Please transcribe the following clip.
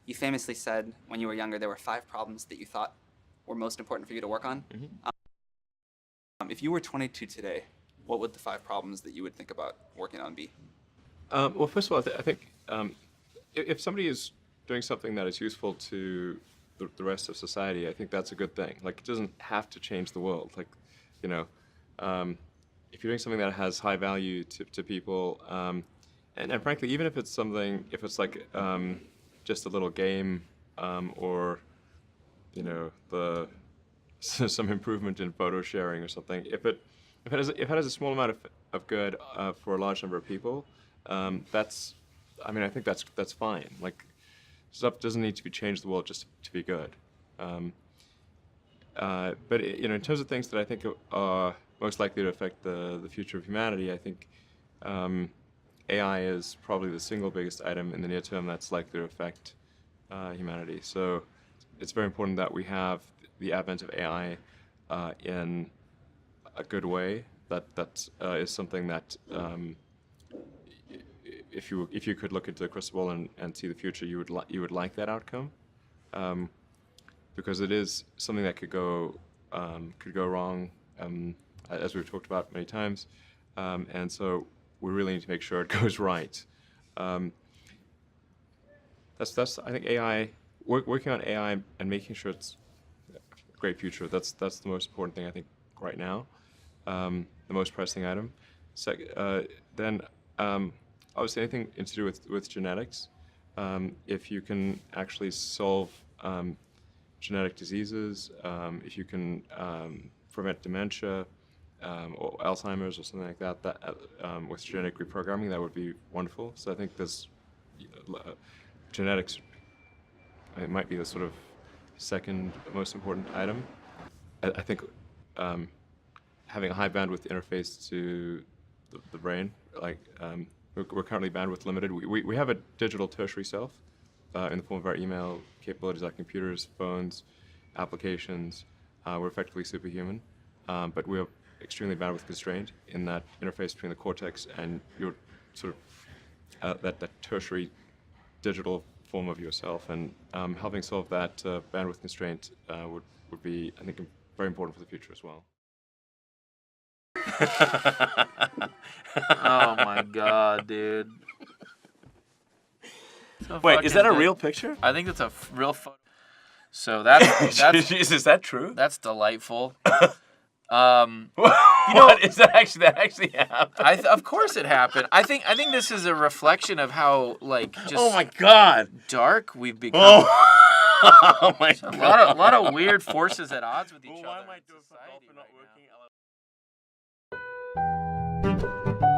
You famously said when you were younger there were 5 problems that you thought were most important for you to work on. If you were 22 today, what would the 5 problems that you would think about working on be? Well, first of all, I think if somebody is doing something that is useful to the rest of society, I think that's a good thing. Like, it doesn't have to change the world. Like, you know, if you're doing something that has high value to people, and frankly, even if it's something, if it's like just a little game, or, you know, some improvement in photo sharing or something, if it has a small amount of good for a large number of people, that's, I mean, I think that's fine. Like, stuff doesn't need to be changed the world just to be good. But you know, in terms of things that I think are most likely to affect the future of humanity, I think AI is probably the single biggest item in the near term that's likely to affect humanity. So it's very important that we have the advent of AI in a good way. That is something that if you could look into the crystal ball and see the future, you would like that outcome, because it is something that could go wrong, as we've talked about many times, and so we really need to make sure it goes right. That's I think AI, working on AI and making sure it's a great future. That's the most important thing I think right now, the most pressing item. Then obviously anything to do with genetics. If you can actually solve genetic diseases, if you can prevent dementia or Alzheimer's or something like that, with genetic reprogramming, that would be wonderful. So I think there's genetics. It might be the sort of second most important item. I think having a high bandwidth interface to the brain, like we're currently bandwidth limited. We have a digital tertiary self in the form of our email capabilities, our computers, phones, applications. We're effectively superhuman, but we're extremely bandwidth constrained in that interface between the cortex and your sort of that tertiary digital form of yourself. And helping solve that bandwidth constraint would be, I think, very important for the future as well. Oh my god, dude. So Wait, is that a fucking real picture? I think it's a real photo. So that's Jeez, is that true? that's delightful. What is that actually happened? Of course it happened. I think this is a reflection of how just Oh my god! dark we've become. Oh my god! A lot of weird forces at odds with each other. Why am I in doing for society golf and not right now. working?